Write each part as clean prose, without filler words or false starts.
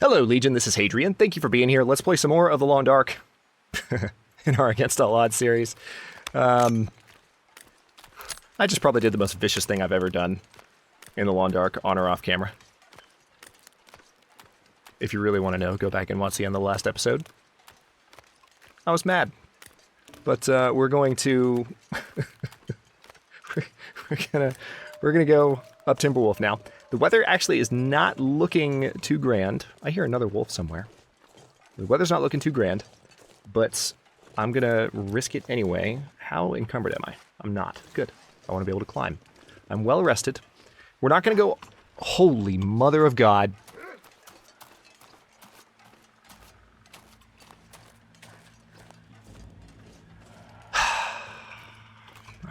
Hello, Legion, this is Hadrian. Thank you for being here. Let's play some more of The Long Dark in our Against All Odds series. I just probably did the most vicious thing I've ever done in The Long Dark, on or off camera. If you really want to know, go back and watch the end of the last episode. I was mad. But we're going to... we're gonna go up Timberwolf now. The weather actually is not looking too grand. I hear another wolf somewhere. The weather's not looking too grand, but I'm gonna risk it anyway. How encumbered am I? I'm not. Good. I want to be able to climb. I'm well rested. We're not gonna go... Holy mother of God.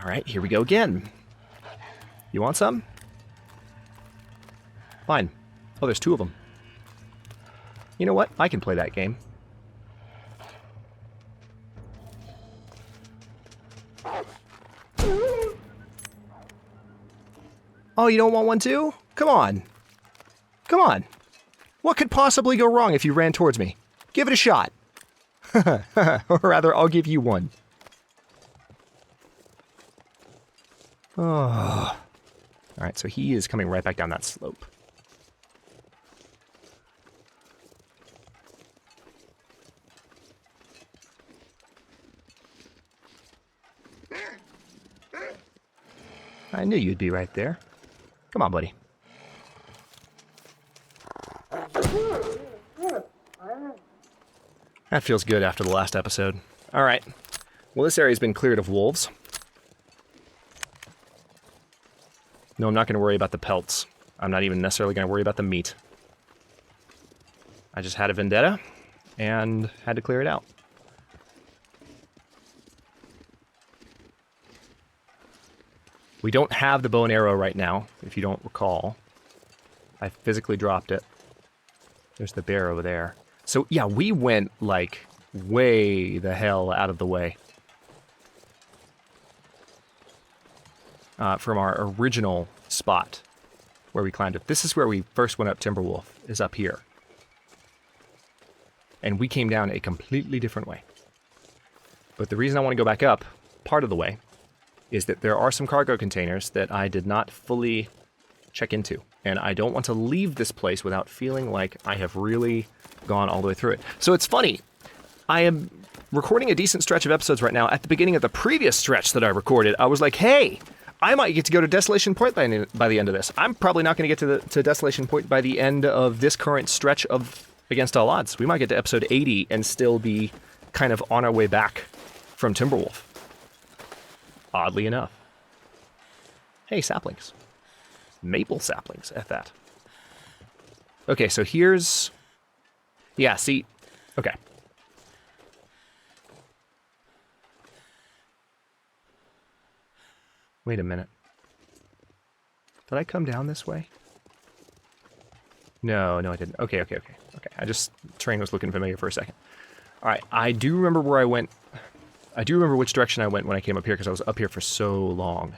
Alright, here we go again. You want some? Fine. Oh, there's two of them. You know what? I can play that game. Oh, you don't want one too? Come on. Come on. What could possibly go wrong if you ran towards me? Give it a shot. Or rather, I'll give you one. Oh. Alright, so he is coming right back down that slope. I knew you'd be right there. Come on, buddy. That feels good after the last episode. Alright. Well, this area's been cleared of wolves. No, I'm not going to worry about the pelts. I'm not even necessarily going to worry about the meat. I just had a vendetta, and had to clear it out. We don't have the bow and arrow right now, if you don't recall. I physically dropped it. There's the bear over there. So, yeah, we went, like, way the hell out of the way. From our original spot where we climbed up. This is where we first went up Timberwolf, is up here. And we came down a completely different way. But the reason I want to go back up, part of the way, is that there are some cargo containers that I did not fully check into. And I don't want to leave this place without feeling like I have really gone all the way through it. So it's funny, I am recording a decent stretch of episodes right now. At the beginning of the previous stretch that I recorded, I was like, hey, I might get to go to Desolation Point by the end of this. I'm probably not going to get to Desolation Point by the end of this current stretch of Against All Odds. We might get to episode 80 and still be kind of on our way back from Timberwolf. Oddly enough. Hey, saplings. Maple saplings at that. Okay, so here's... Yeah, see... Okay. Wait a minute. Did I come down this way? No, I didn't. Okay. I just... Train was looking familiar for a second. Alright, I do remember where I went... I do remember which direction I went when I came up here, because I was up here for so long.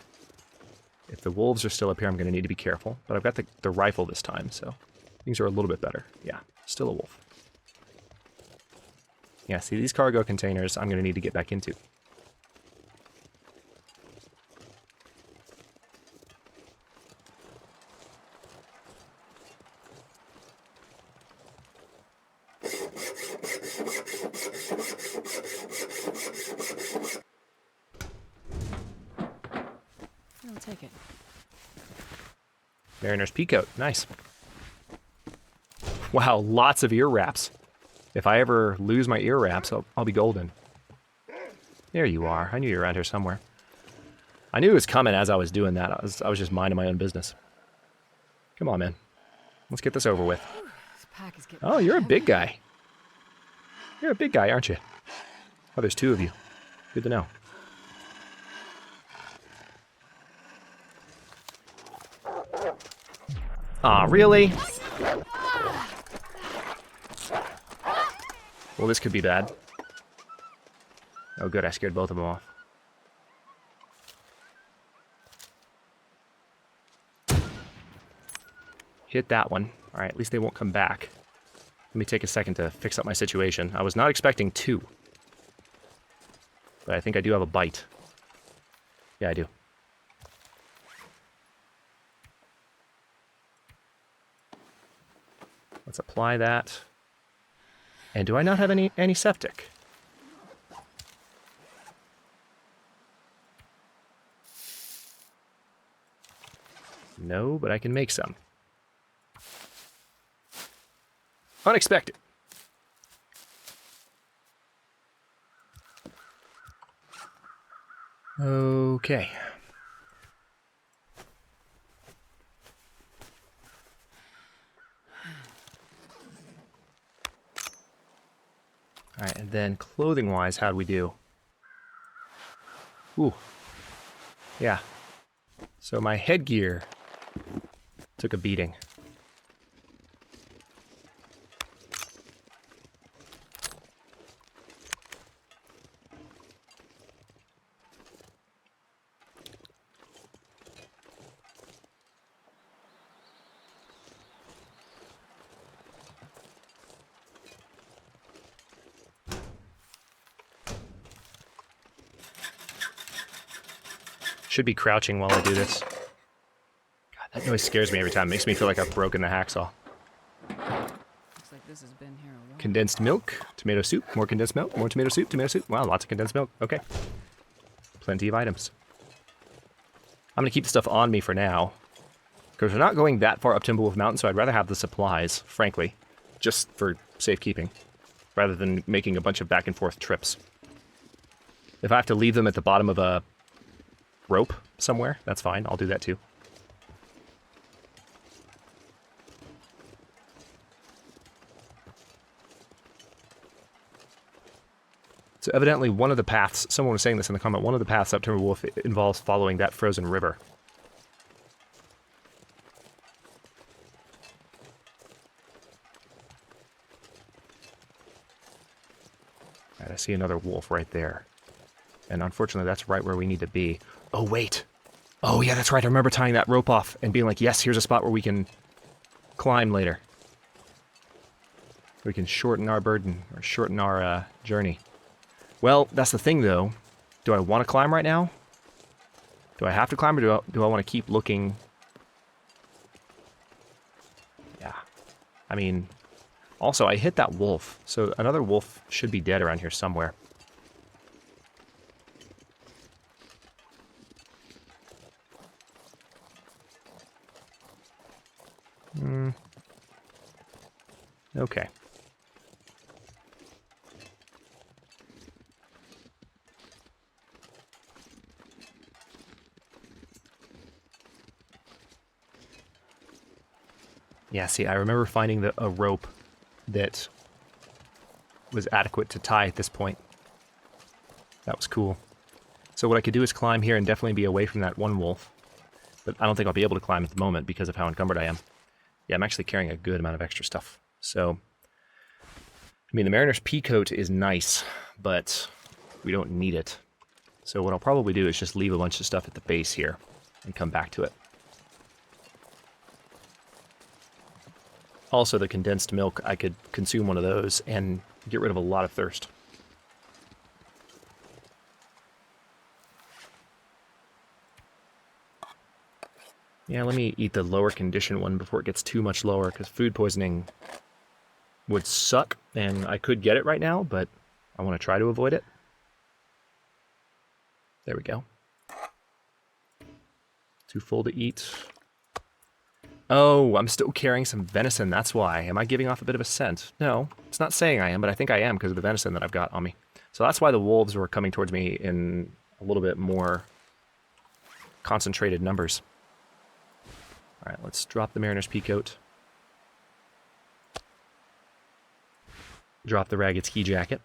If the wolves are still up here, I'm going to need to be careful. But I've got the rifle this time, so things are a little bit better. Yeah, still a wolf. Yeah, see, these cargo containers I'm going to need to get back into. I'll take it. Mariner's Peacoat, nice. Wow, lots of ear wraps. If I ever lose my ear wraps, I'll be golden. There you are. I knew you were around here somewhere. I knew it was coming as I was doing that. I was just minding my own business. Come on, man. Let's get this over with. This pack is getting Oh, you're a big guy. You're a big guy, aren't you? Oh, there's two of you. Good to know. Aw, really? Well, this could be bad. Oh, good, I scared both of them off. Hit that one. Alright, at least they won't come back. Let me take a second to fix up my situation. I was not expecting 2. But I think I do have a bite. Yeah, I do. Let's apply that. And do I not have any antiseptic? No, but I can make some. Unexpected. Okay. Alright, and then clothing-wise, how'd we do? Ooh. Yeah. So my headgear took a beating. Should be crouching while I do this. God, that noise scares me every time. It makes me feel like I've broken the hacksaw. Looks like this has been here a while. Condensed milk, tomato soup, more condensed milk, more tomato soup, tomato soup. Wow, lots of condensed milk. Okay. Plenty of items. I'm going to keep the stuff on me for now. Because we're not going that far up Timberwolf Mountain, so I'd rather have the supplies, frankly. Just for safekeeping. Rather than making a bunch of back and forth trips. If I have to leave them at the bottom of a rope somewhere, that's fine. I'll do that too. So evidently one of the paths, someone was saying this in the comment, one of the paths up Timberwolf involves following that frozen river. Alright, I see another wolf right there. And unfortunately that's right where we need to be. Oh, wait. Oh, yeah, that's right. I remember tying that rope off and being like, yes, here's a spot where we can climb later. We can shorten our burden, or shorten our journey. Well, that's the thing, though. Do I want to climb right now? Do I have to climb, or do I want to keep looking? Yeah. I mean, also, I hit that wolf, so another wolf should be dead around here somewhere. Okay. Yeah, see, I remember finding a rope that was adequate to tie at this point. That was cool. So what I could do is climb here and definitely be away from that one wolf. But I don't think I'll be able to climb at the moment because of how encumbered I am. Yeah, I'm actually carrying a good amount of extra stuff. So, I mean, the Mariner's pea coat is nice, but we don't need it. So what I'll probably do is just leave a bunch of stuff at the base here and come back to it. Also, the condensed milk, I could consume one of those and get rid of a lot of thirst. Yeah, let me eat the lower condition one before it gets too much lower, because food poisoning would suck, and I could get it right now, but I want to try to avoid it. There we go. Too full to eat. Oh, I'm still carrying some venison, that's why. Am I giving off a bit of a scent? No, it's not saying I am, but I think I am because of the venison that I've got on me. So that's why the wolves were coming towards me in a little bit more concentrated numbers. All right, let's drop the Mariner's pea coat. Drop the ragged ski jacket.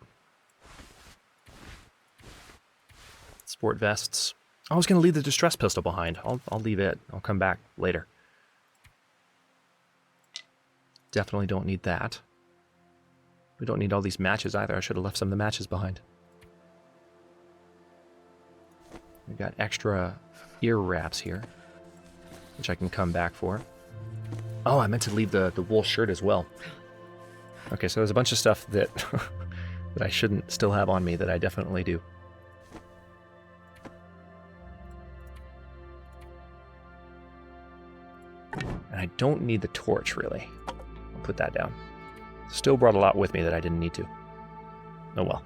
Sport vests. I was going to leave the distress pistol behind. I'll leave it. I'll come back later. Definitely don't need that. We don't need all these matches either. I should have left some of the matches behind. We got extra ear wraps here, which I can come back for. Oh, I meant to leave the wool shirt as well. Okay, so there's a bunch of stuff that that I shouldn't still have on me that I definitely do. And I don't need the torch, really. I'll put that down. Still brought a lot with me that I didn't need to. Oh well.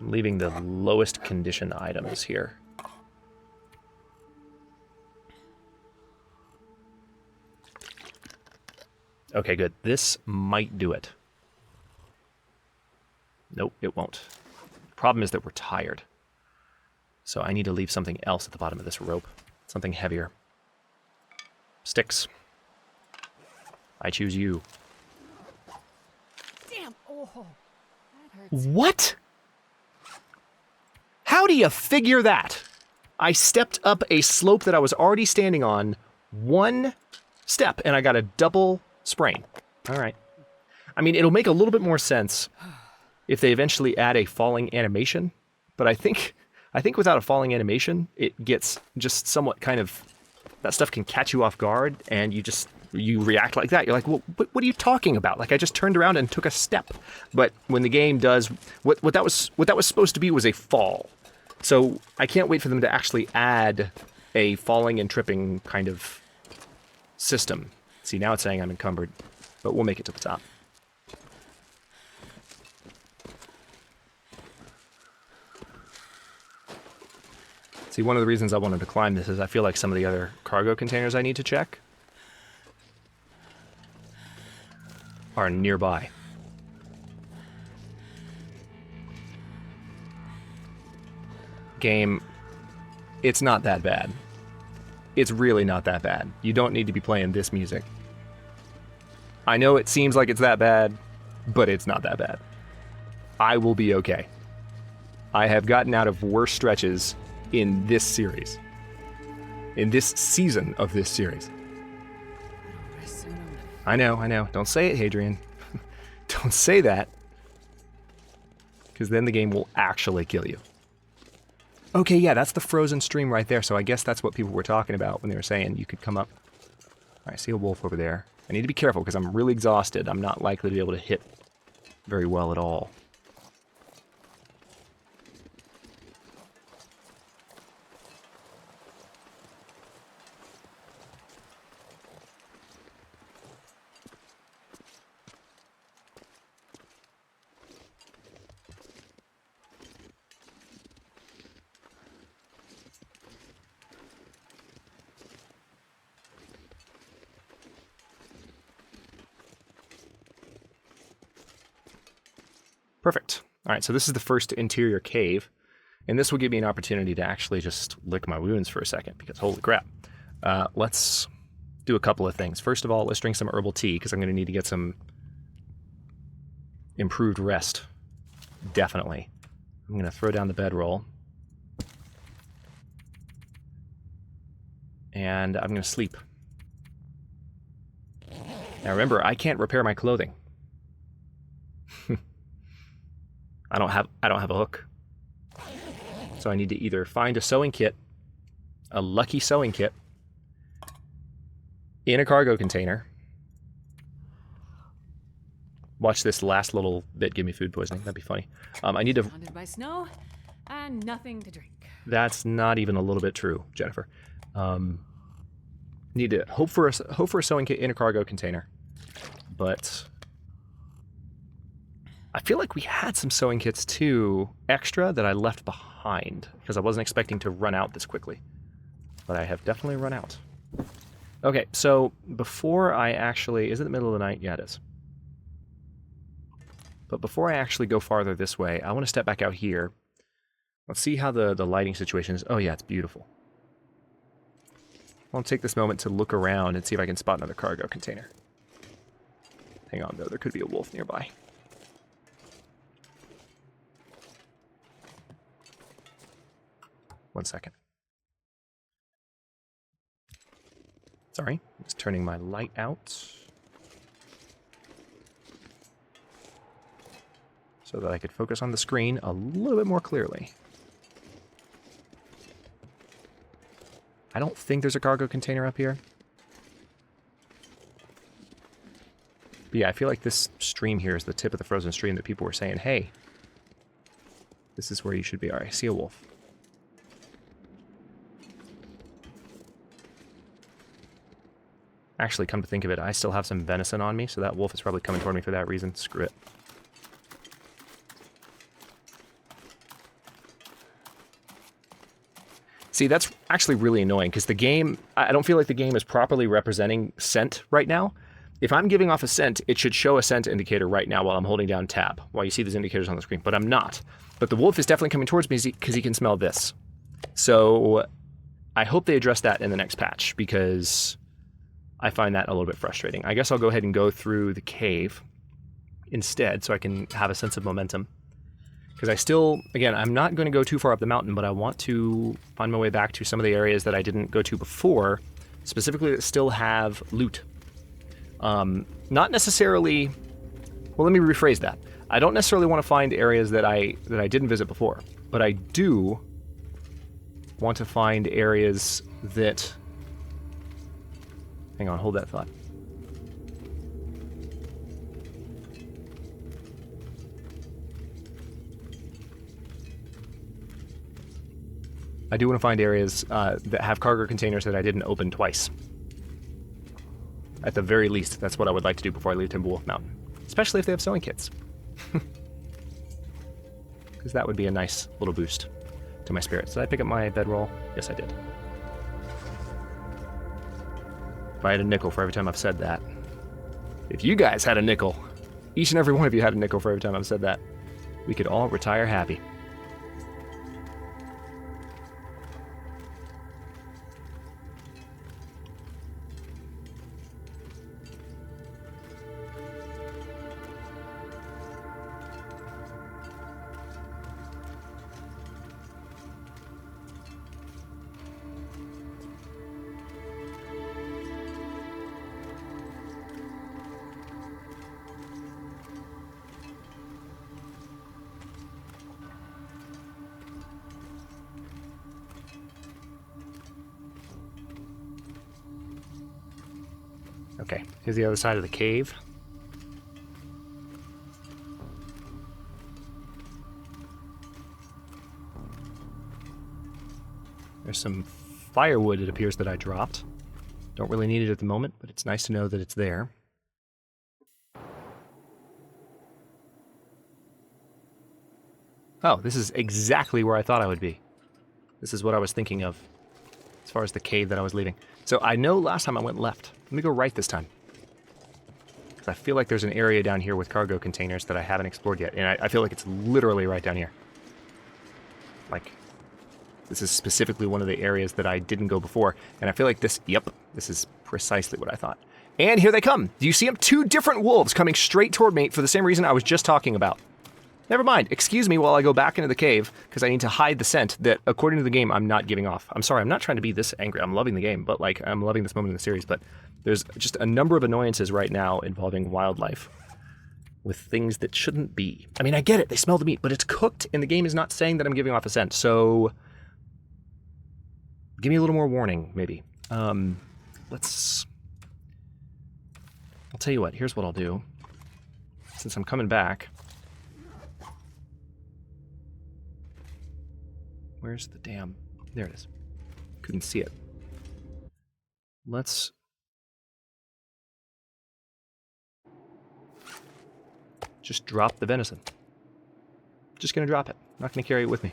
I'm leaving the lowest condition items here. Okay, good. This might do it. Nope, it won't. Problem is that we're tired. So I need to leave something else at the bottom of this rope. Something heavier. Sticks. I choose you. Damn! Oh, that hurts. What? How do you figure that? I stepped up a slope that I was already standing on, one step, and I got a double sprain. All right. I mean, it'll make a little bit more sense if they eventually add a falling animation, but I think without a falling animation, it gets just somewhat kind of, that stuff can catch you off guard, and you react like that. You're like, well, what are you talking about? Like, I just turned around and took a step. But when the game does, what that was supposed to be was a fall. So I can't wait for them to actually add a falling and tripping kind of system. See, now it's saying I'm encumbered, but we'll make it to the top. See, one of the reasons I wanted to climb this is I feel like some of the other cargo containers I need to check are nearby. Game, it's not that bad. It's really not that bad. You don't need to be playing this music. I know it seems like it's that bad, but it's not that bad. I will be okay. I have gotten out of worse stretches in this series. In this season of this series. I know. Don't say it, Hadrian. Don't say that. Because then the game will actually kill you. Okay, yeah, that's the frozen stream right there, so I guess that's what people were talking about when they were saying you could come up. Alright, I see a wolf over there. I need to be careful because I'm really exhausted. I'm not likely to be able to hit very well at all. Perfect. All right, so this is the first interior cave, and this will give me an opportunity to actually just lick my wounds for a second, because holy crap. Let's do a couple of things. First of all, let's drink some herbal tea, because I'm going to need to get some improved rest. Definitely. I'm going to throw down the bedroll. And I'm going to sleep. Now remember, I can't repair my clothing. I don't have a hook. So I need to either find a sewing kit, a lucky sewing kit, in a cargo container. Watch this last little bit give me food poisoning. That'd be funny. I need to... Surrounded by snow and nothing to drink. That's not even a little bit true, Jennifer. Need to hope for a sewing kit in a cargo container. But I feel like we had some sewing kits too, extra, that I left behind because I wasn't expecting to run out this quickly. But I have definitely run out. Okay, so before I actually... Is it the middle of the night? Yeah, it is. But before I actually go farther this way, I want to step back out here. Let's see how the lighting situation is. Oh yeah, it's beautiful. I'll take this moment to look around and see if I can spot another cargo container. Hang on, though. There could be a wolf nearby. One second. Sorry, just turning my light out so that I could focus on the screen a little bit more clearly. I don't think there's a cargo container up here. But yeah, I feel like this stream here is the tip of the frozen stream that people were saying, hey, this is where you should be. Alright, I see a wolf. Actually, come to think of it, I still have some venison on me, so that wolf is probably coming toward me for that reason. Screw it. See, that's actually really annoying, because the game, I don't feel like the game is properly representing scent right now. If I'm giving off a scent, it should show a scent indicator right now while I'm holding down tab, while you see these indicators on the screen, but I'm not. But the wolf is definitely coming towards me because he can smell this. So I hope they address that in the next patch, because I find that a little bit frustrating. I guess I'll go ahead and go through the cave instead, so I can have a sense of momentum. Because I still, again, I'm not going to go too far up the mountain, but I want to find my way back to some of the areas that I didn't go to before, specifically that still have loot. Not necessarily, well, let me rephrase that. I don't necessarily want to find areas that I didn't visit before, but I do want to find areas that, hang on, hold that thought. I do want to find areas that have cargo containers that I didn't open twice. At the very least, that's what I would like to do before I leave Timberwolf Mountain. Especially if they have sewing kits. Because that would be a nice little boost to my spirits. Did I pick up my bedroll? Yes, I did. If I had a nickel for every time I've said that. If you guys had a nickel, each and every one of you had a nickel for every time I've said that, we could all retire happy. Okay, here's the other side of the cave. There's some firewood, it appears, that I dropped. Don't really need it at the moment, but it's nice to know that it's there. Oh, this is exactly where I thought I would be. This is what I was thinking of as far as the cave that I was leaving. So I know last time I went left. Let me go right this time. Because I feel like there's an area down here with cargo containers that I haven't explored yet. And I feel like it's literally right down here. Like, this is specifically one of the areas that I didn't go before. And I feel like this, yep, this is precisely what I thought. And here they come. Do you see them? 2 different wolves coming straight toward me for the same reason I was just talking about. Never mind. Excuse me while I go back into the cave, because I need to hide the scent that, according to the game, I'm not giving off. I'm sorry, I'm not trying to be this angry. I'm loving the game, but, like, I'm loving this moment in the series, but there's just a number of annoyances right now involving wildlife with things that shouldn't be. I mean, I get it. They smell the meat, but it's cooked, and the game is not saying that I'm giving off a scent, so give me a little more warning, maybe. Let's... I'll tell you what. Here's what I'll do. Since I'm coming back... Where's the damn... There it is. Couldn't see it. Let's... just drop the venison. Just gonna drop it. Not gonna carry it with me.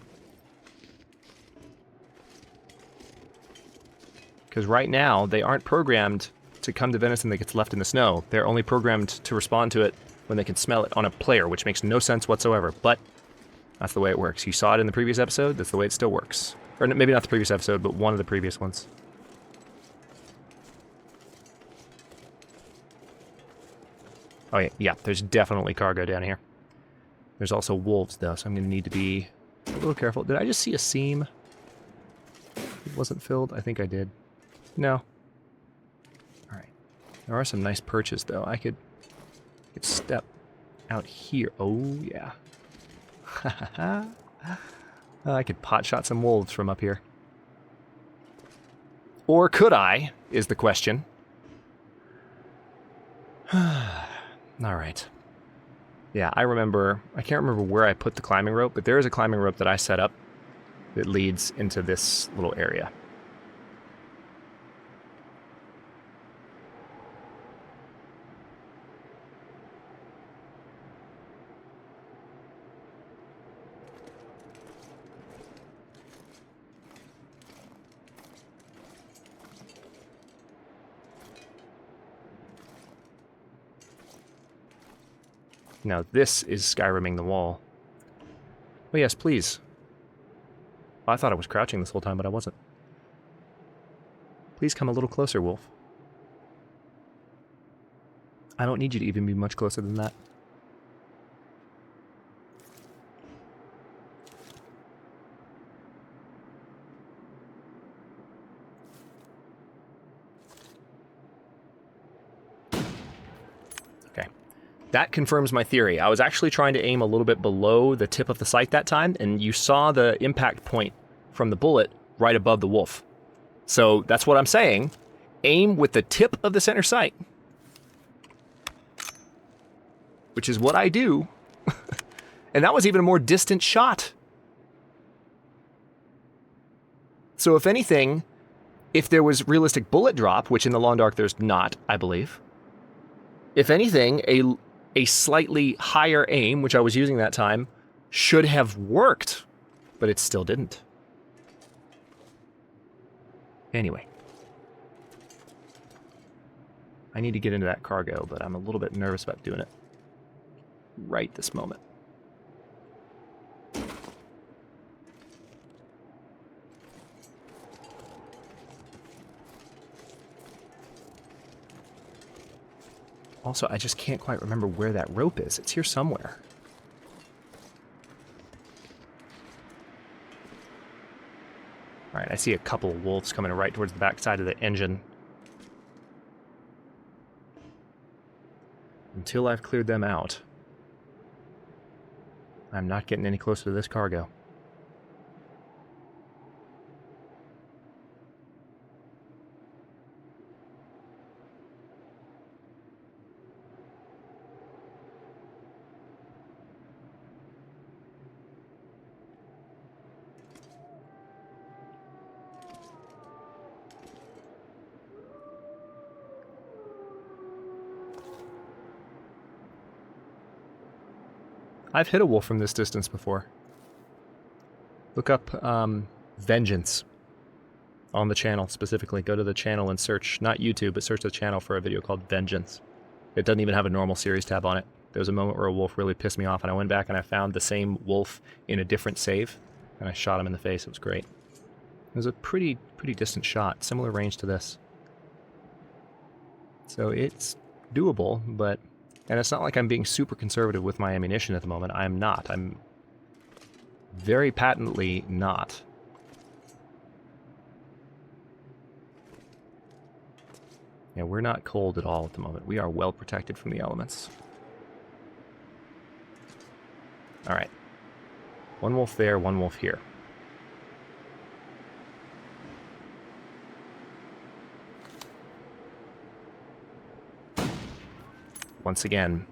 Because right now, they aren't programmed to come to venison that gets left in the snow. They're only programmed to respond to it when they can smell it on a player, which makes no sense whatsoever. But that's the way it works. You saw it in the previous episode, that's the way it still works. Or maybe not the previous episode, but one of the previous ones. Oh yeah, there's definitely cargo down here. There's also wolves though, so I'm gonna need to be a little careful. Did I just see a seam? It wasn't filled? I think I did. No. Alright. There are some nice perches though. I could step out here. Oh yeah. I could pot shot some wolves from up here. Or could I, is the question. Alright. Yeah, I can't remember where I put the climbing rope, but there is a climbing rope that I set up that leads into this little area. Now this is Skyrimming the wall. Oh yes, please. I thought I was crouching this whole time, but I wasn't. Please come a little closer, wolf. I don't need you to even be much closer than that. Okay. That confirms my theory. I was actually trying to aim a little bit below the tip of the sight that time, and you saw the impact point from the bullet right above the wolf. So that's what I'm saying. Aim with the tip of the center sight. Which is what I do. And that was even a more distant shot. So if anything, if there was realistic bullet drop, which in the Long Dark there's not, I believe. If anything, a slightly higher aim, which I was using that time, should have worked, but it still didn't. Anyway. I need to get into that cargo, but I'm a little bit nervous about doing it right this moment. Also, I just can't quite remember where that rope is. It's here somewhere. Alright, I see a couple of wolves coming right towards the back side of the engine. Until I've cleared them out, I'm not getting any closer to this cargo. I've hit a wolf from this distance before. Look up Vengeance on the channel specifically. Go to the channel and search, not YouTube, but search the channel for a video called Vengeance. It doesn't even have a normal series tab on it. There was a moment where a wolf really pissed me off, and I went back and I found the same wolf in a different save, and I shot him in the face. It was great. It was a pretty distant shot, similar range to this. So it's doable, but... And it's not like I'm being super conservative with my ammunition at the moment. I'm not. I'm very patently not. Yeah, we're not cold at all at the moment. We are well protected from the elements. Alright. One wolf there, one wolf here. Once again.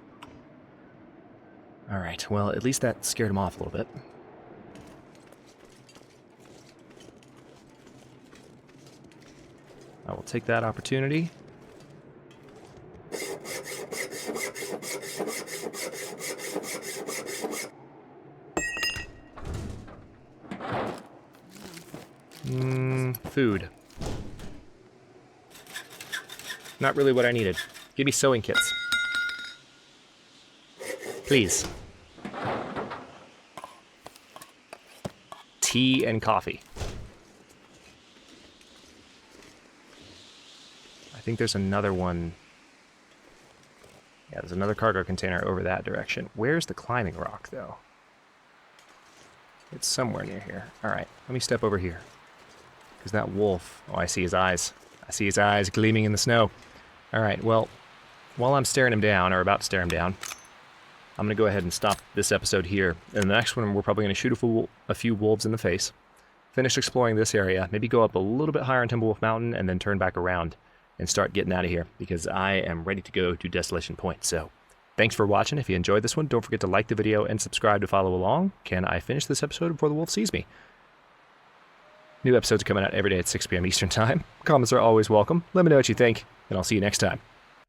Alright, well, at least that scared him off a little bit. I will take that opportunity. Food. Not really what I needed. Give me sewing kits. Please. Tea and coffee. I think there's another one. Yeah, there's another cargo container over that direction. Where's the climbing rock, though? It's somewhere near here. Alright, let me step over here. Because that wolf... Oh, I see his eyes. I see his eyes gleaming in the snow. Alright, well, while I'm staring him down, or about to stare him down, I'm going to go ahead and stop this episode here. In the next one, we're probably going to shoot a few wolves in the face. finish exploring this area, maybe go up a little bit higher on Timberwolf Mountain, and then turn back around and start getting out of here, because I am ready to go to Desolation Point. So, thanks for watching. If you enjoyed this one, don't forget to like the video and subscribe to follow along. Can I finish this episode before the wolf sees me? New episodes are coming out every day at 6 p.m. Eastern Time. Comments are always welcome. Let me know what you think, and I'll see you next time.